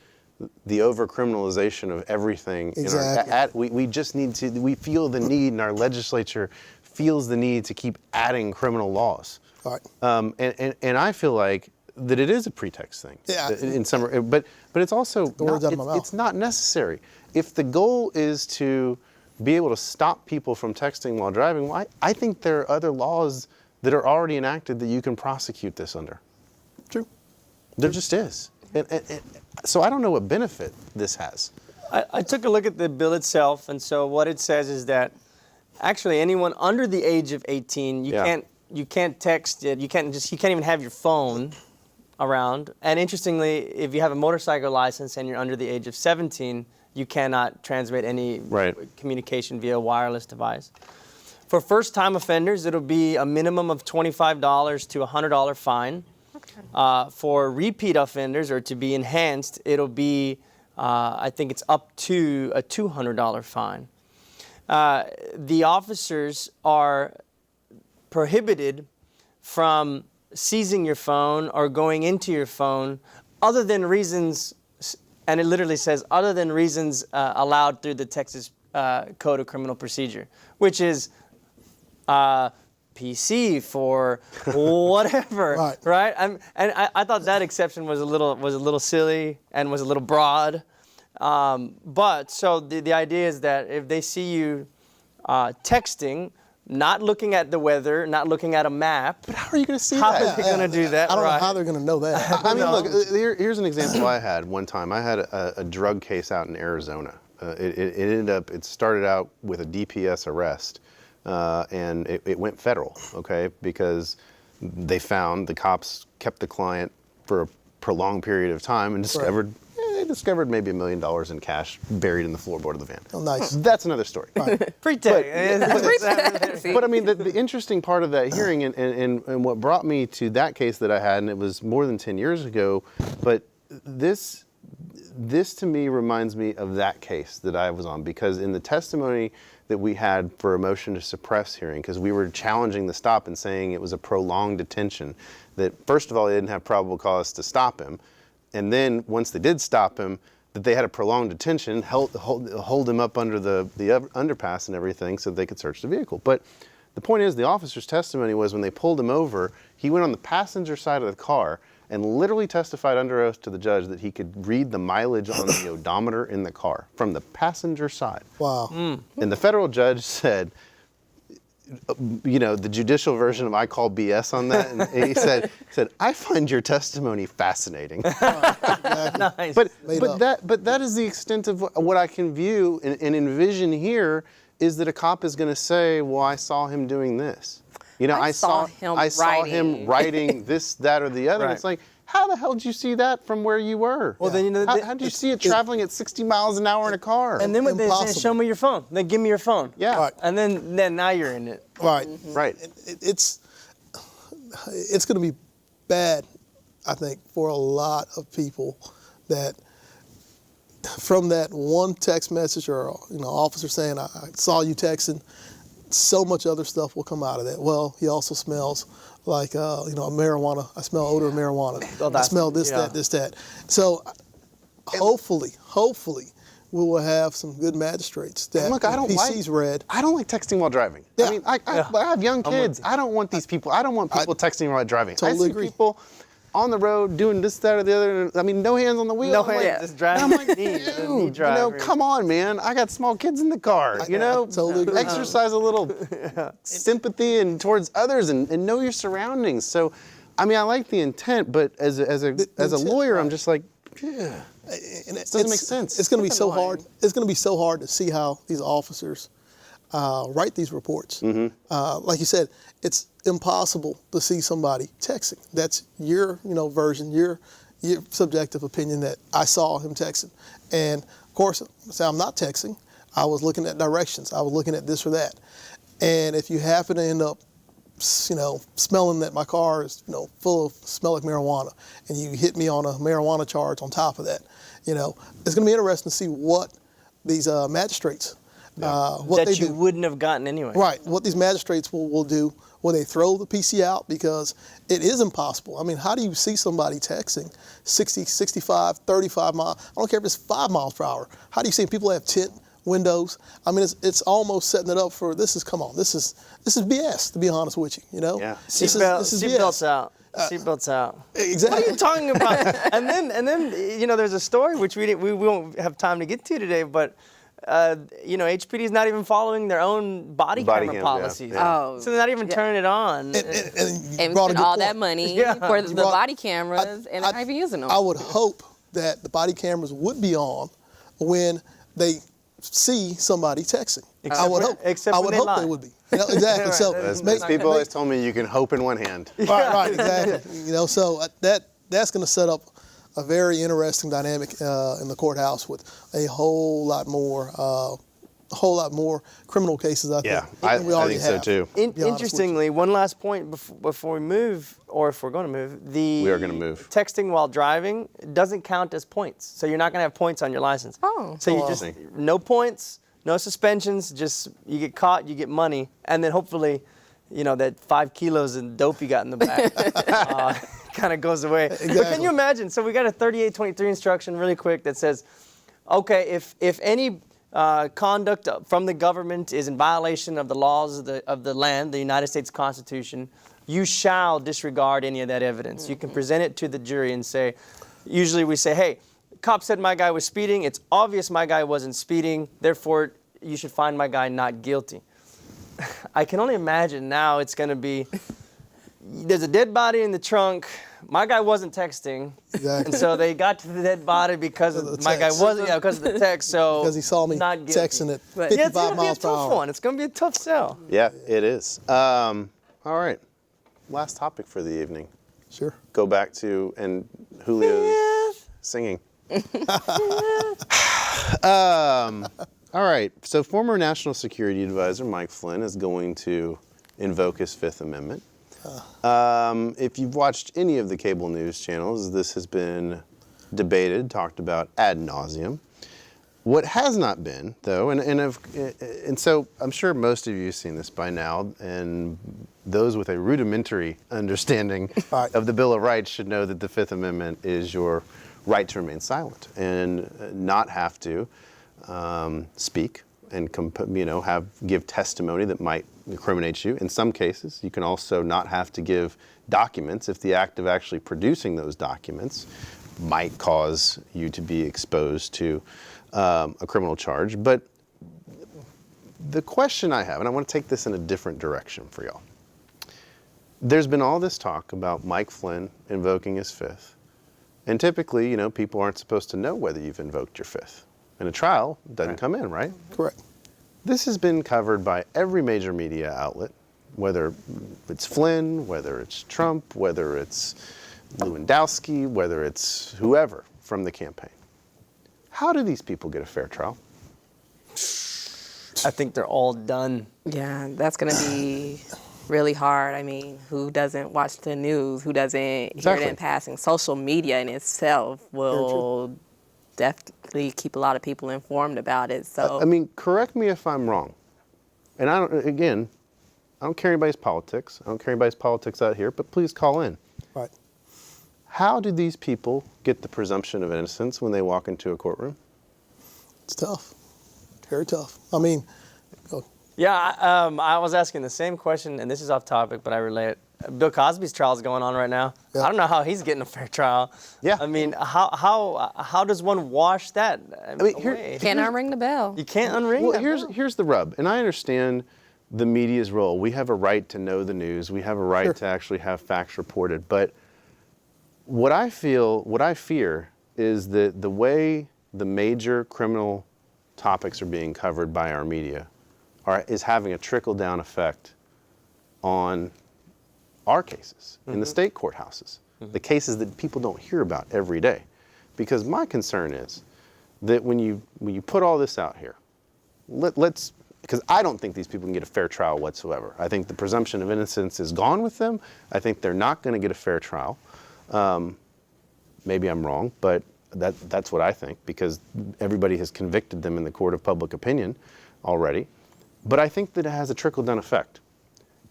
the over-criminalization of everything. Exactly. We just need to, we feel the need, and our legislature feels the need to keep adding criminal laws. All right. And I feel like that it is a pretext thing. Yeah. In some, but it's also words out of my mouth. it's not necessary. If the goal is to be able to stop people from texting while driving, well, I think there are other laws that are already enacted that you can prosecute this under. True. There just is. And so I don't know what benefit this has. I took a look at the bill itself, and so what it says is that actually anyone under the age of 18, you can't text it, you can't even have your phone around. And interestingly, if you have a motorcycle license and you're under the age of 17, you cannot transmit any communication via wireless device. For first-time offenders, it'll be a minimum of $25 to $100 fine. For repeat offenders, or to be enhanced, it'll be, I think it's up to a $200 fine. The officers are prohibited from seizing your phone or going into your phone other than reasons, and it literally says, other than reasons allowed through the Texas Code of Criminal Procedure, which is PC for whatever, right? I thought that exception was a little silly and was a little broad. But so the idea is that if they see you texting, not looking at the weather, not looking at a map. But how are you going to see how that? are they going to do that? I don't know how they're going to know that. I mean, look, here's an example I had one time. I had a drug case out in Arizona. It started out with a DPS arrest, and it went federal, okay, because they found the cops kept the client for a prolonged period of time and discovered maybe $1 million in cash buried in the floorboard of the van. Oh, nice. That's another story. Pre-tech. But I mean, the interesting part of that hearing and what brought me to that case that I had, and it was more than 10 years ago, but this to me reminds me of that case that I was on, because in the testimony that we had for a motion to suppress hearing, because we were challenging the stop and saying it was a prolonged detention, that first of all, they didn't have probable cause to stop him. And then once they did stop him, that they had a prolonged detention, hold him up under the underpass and everything so they could search the vehicle. But the point is, the officer's testimony was when they pulled him over, he went on the passenger side of the car and literally testified under oath to the judge that he could read the mileage on the odometer in the car from the passenger side. Wow. And the federal judge said, the judicial version of I call BS on that, and he said, I find your testimony fascinating. Nice. But that is the extent of what I can view and envision here, is that a cop is going to say, well, I saw him doing this. I saw him writing this, that, or the other. Right. And it's like, how the hell did you see that from where you were? Well, then how did you see it traveling at 60 miles an hour in a car? And then what they say, show me your phone. Then give me your phone. Yeah. Right. And then now you're in it. Right. Right. It's going to be bad, I think, for a lot of people that from that one text message or officer saying, I saw you texting, so much other stuff will come out of that. Well, he also smells like marijuana. I smell odor of marijuana. I smell this, that. So hopefully we will have some good magistrates that PC's read. I don't like texting while driving. Yeah. I mean, I have young kids. I don't want these people. I don't want people texting while driving. Totally I see agree. people on the road doing this, that, or the other. I mean, no hands on the wheel. No hands, just driving. And I'm like, Dude, dude, come on, man. I got small kids in the car. Totally agree. Exercise a little sympathy and towards others and know your surroundings. So, I mean, I like the intent, but as a lawyer, I'm just like, yeah. It doesn't make sense. It's going to be so hard. It's going to be so hard to see how these officers write these reports. Like you said, it's impossible to see somebody texting. That's your version, your subjective opinion that I saw him texting. And of course, say I'm not texting. I was looking at directions. I was looking at this or that. And if you happen to end up smelling that my car is, full of smell like marijuana, and you hit me on a marijuana charge on top of that, it's going to be interesting to see what these magistrates, what they do. Wouldn't have gotten anyway. Right, what these magistrates will do when they throw the PC out, because it is impossible. I mean, how do you see somebody texting 60, 65, 35 miles? I don't care if it's 5 miles per hour. How do you see people have tint windows? I mean, it's almost setting it up for this is BS, to be honest with you. Yeah. Seatbelts out. Seatbelts out. Exactly. What are you talking about? and then there's a story which we won't have time to get to today, but HPD is not even following their own body camera policies. Yeah. Oh, So they're not even turning it on. And and brought a spend good all point. that money Yeah. for the brought- body cameras, and they're not even using them. I would hope that the body cameras would be on when they see somebody texting. I would hope. except I when would they hope lie. they would be. Exactly. So As make- people always told me, you can hope in one hand. right, exactly. So that's going to set up a very interesting dynamic in the courthouse with a whole lot more criminal cases. I think. I than we already think so have. too. be honest with Interestingly, one last point before we move, or if we're going to move, We are gonna move. Texting while driving doesn't count as points, so you're not going to have points on your license. Oh. So you Oh. just no points, no suspensions. Just you get caught, you get money, and then hopefully, that 5 kilos of dope you got in the back kind of goes away. Exactly. But can you imagine? So we got a 3823 instruction really quick that says, okay, if any conduct from the government is in violation of the laws of the land, the United States Constitution, you shall disregard any of that evidence. You can present it to the jury and say, usually we say, hey, cop said my guy was speeding. It's obvious my guy wasn't speeding. Therefore, you should find my guy not guilty. I can only imagine now it's going to be, there's a dead body in the trunk. My guy wasn't texting. Exactly. And so they got to the dead body because of my guy text. wasn't, because of the text. So Because he saw me not guilty. texting at Yeah, 55 it's going to be a miles per tough hour. one. It's going to be a tough sell. Yeah, it is. All right. Last topic for the evening. Sure. Go back to, and Julio's singing. All right. So former National Security Advisor Mike Flynn is going to invoke his Fifth Amendment. If you've watched any of the cable news channels, this has been debated, talked about ad nauseum. What has not been, though, and so I'm sure most of you have seen this by now, and those with a rudimentary understanding of the Bill of Rights should know that the Fifth Amendment is your right to remain silent and not have to speak and give testimony that might incriminate you. In some cases, you can also not have to give documents if the act of actually producing those documents might cause you to be exposed to a criminal charge. But the question I have, and I want to take this in a different direction for y'all. There's been all this talk about Mike Flynn invoking his Fifth. And typically, people aren't supposed to know whether you've invoked your Fifth. In a trial, it doesn't come in, right? Correct. This has been covered by every major media outlet, whether it's Flynn, whether it's Trump, whether it's Lewandowski, whether it's whoever from the campaign. How do these people get a fair trial? I think they're all done. Yeah, that's going to be really hard. I mean, who doesn't watch the news? Who doesn't hear Exactly. it in passing? Social media in itself will definitely keep a lot of people informed about it. So I mean, correct me if I'm wrong. And I don't care anybody's politics. I don't care anybody's politics out here, but please call in. Right. How do these people get the presumption of innocence when they walk into a courtroom? It's tough. Very tough. I mean, Yeah, I was asking the same question, and this is off topic, but I relate it. Bill Cosby's trial is going on right now. Yeah. I don't know how he's getting a fair trial. Yeah. I mean, how does one wash that mean, away? can't unring the bell. You can't unring Well, that here's bell. here's the rub, and I understand the media's role. We have a right to know the news. We have a right to actually have facts reported. But what I fear is that the way the major criminal topics are being covered by our media is having a trickle-down effect on our cases in the state courthouses, the cases that people don't hear about every day. Because my concern is that when you put all this out here, because I don't think these people can get a fair trial whatsoever. I think the presumption of innocence is gone with them. I think they're not going to get a fair trial. Maybe I'm wrong, but that's what I think, because everybody has convicted them in the court of public opinion already. But I think that it has a trickle-down effect.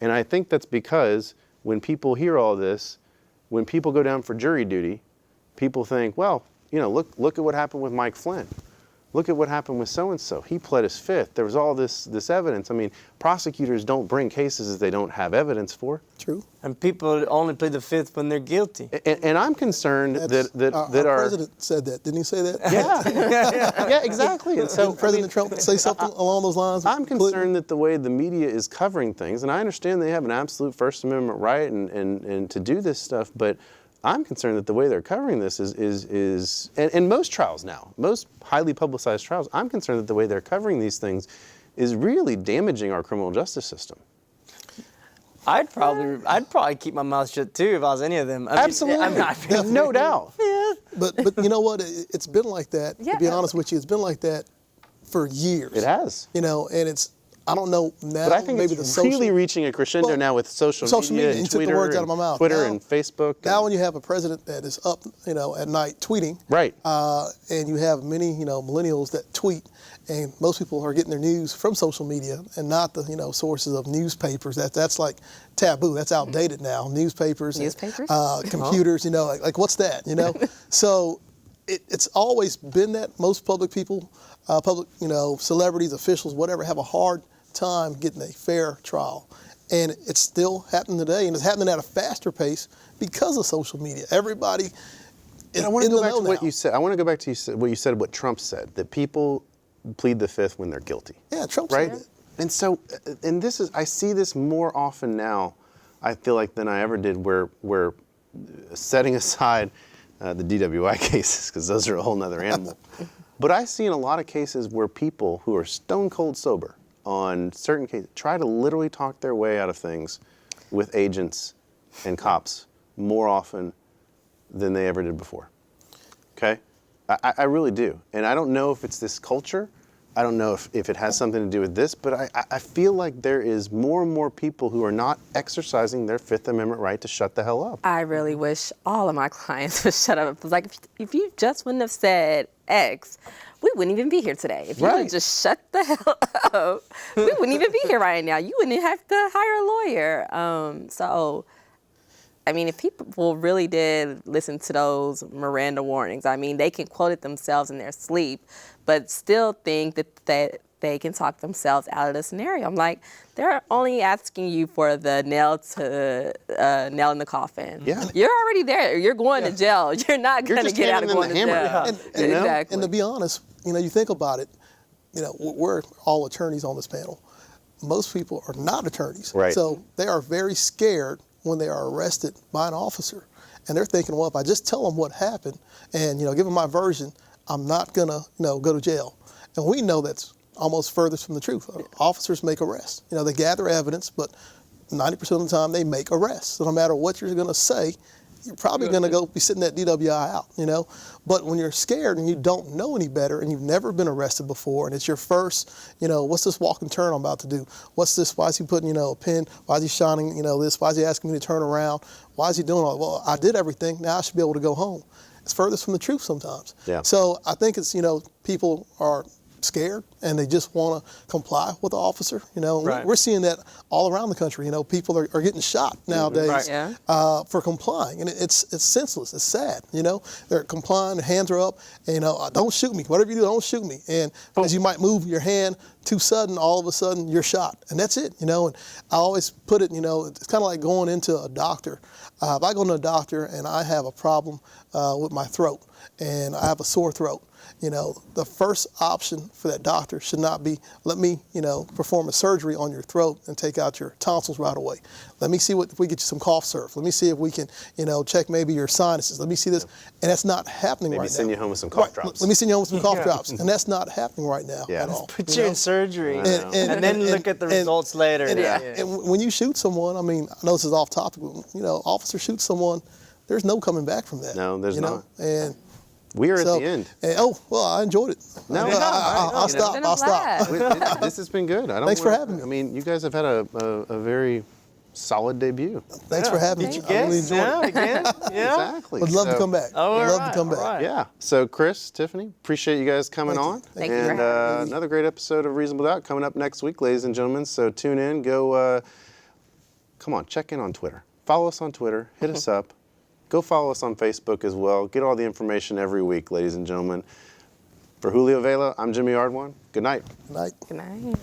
And I think that's because when people hear all this, when people go down for jury duty, people think, well, look at what happened with Mike Flynn. Look at what happened with so-and-so. He pled his Fifth. There was all this evidence. I mean, prosecutors don't bring cases that they don't have evidence for. true. And people only plead the Fifth when they're guilty. And I'm concerned that our president said that. Didn't he say that? Yeah, exactly. And so Didn't President Trump say something along those lines? I'm concerned that the way the media is covering things, and I understand they have an absolute First Amendment right and to do this stuff, but I'm concerned that the way they're covering this is and most trials now, most highly publicized trials, I'm concerned that the way they're covering these things is really damaging our criminal justice system. I'd probably keep my mouth shut too if I was any of them. Absolutely, no doubt. But you know what? It's been like that. To be honest with you, it's been like that for years. It has. And it's I don't know now. But I think maybe it's the really social, reaching a crescendo Well, now with social media You and took the words out of my mouth. Twitter Now- and Facebook. Now, when you have a president that is up, at night tweeting, Right. and you have many, millennials that tweet, and most people are getting their news from social media and not the, sources of newspapers. That's like taboo. That's outdated now. Newspapers, Newspapers? computers. Like what's that? So it's always been that most public people, celebrities, officials, whatever, have a hard time getting a fair trial. And it's still happening today, and it's happening at a faster pace because of social media. Everybody is I want to in go the back know to what now. you said. I want to go back to what you said, what Trump said, that people plead the fifth when they're guilty. Yeah, Trump Right? said it. And so, and this is, I see this more often now, I feel like, than I ever did, where setting aside the DWI cases, because those are a whole nother animal. But I see in a lot of cases where people who are stone cold sober on certain cases try to literally talk their way out of things with agents and cops more often than they ever did before. Okay? I really do. And I don't know if it's this culture. I don't know if it has something to do with this, but I feel like there is more and more people who are not exercising their Fifth Amendment right to shut the hell up. I really wish all of my clients would shut up. It's like, if you just wouldn't have said X, we wouldn't even be here today. If you would Right. have just shut the hell up, we wouldn't even be here right now. You wouldn't have to hire a lawyer. So, I mean, if people really did listen to those Miranda warnings, I mean, they can quote it themselves in their sleep, but still think that they can talk themselves out of the scenario. I'm like, they're only asking you for the nail in the coffin. Yeah. You're already there. You're going to jail. You're not You're going to just get out of handing going them to the jail. hammer. And, Exactly. and to be honest, you think about it, we're all attorneys on this panel. Most people are not attorneys. Right. So they are very scared when they are arrested by an officer. And they're thinking, well, if I just tell them what happened and, give them my version, I'm not going to, go to jail. And we know that's almost furthest from the truth. Officers make arrests. They gather evidence, but 90% of the time they make arrests. So no matter what you're going to say, you're probably going to go be sitting that DWI out, But when you're scared and you don't know any better and you've never been arrested before and it's your first, what's this walk and turn I'm about to do? What's this? Why is he putting, a pin? Why is he shining, this? Why is he asking me to turn around? Why is he doing all that? Well, I did everything. Now I should be able to go home. It's furthest from the truth sometimes. Yeah. So I think it's, people are scared and they just want to comply with the officer. Right. We're seeing that all around the country. People are getting shot nowadays Right. Yeah. for complying, and it's senseless. It's sad. They're complying, their hands are up, and don't shoot me. Whatever you do, don't shoot me. And because you might move your hand too sudden, all of a sudden you're shot, and that's it. And I always put it. It's kind of like going into a doctor. If I go to a doctor and I have a problem with my throat and I have a sore throat, the first option for that doctor should not be, let me, perform a surgery on your throat and take out your tonsils right away. Let me see if we get you some cough syrup. Let me see if we can, check maybe your sinuses. Let me see this. And that's not happening right now. Maybe send you home with some cough drops. Let me send you home with some cough drops. And that's not happening right now Yeah. at all. Put you in surgery, know. and then look at the results later. And when you shoot someone, I mean, I know this is off topic, but, officer shoots someone, there's no coming back from that. No, there's not. And We are so, at the end. I enjoyed it. No, I'll stop. It's been a I'll stop. blast. This has been good. Thanks for having me. I mean, you guys have had a very solid debut. Thanks for having Did me. you I really guess? enjoyed it. Again? Yeah. Exactly. Would love to So- come back. Oh, Would love all to come right, back. all right. Yeah. So, Kris, Tiffany, appreciate you guys coming on. Thank you for And having me. another great episode of Reasonable Doubt coming up next week, ladies and gentlemen. So tune in. Go. Come on, check in on Twitter. Follow us on Twitter. Hit us up. Go follow us on Facebook as well. Get all the information every week, ladies and gentlemen. For Julio Vela, I'm Jimmy Ardwan. Good night. Good night. Good night.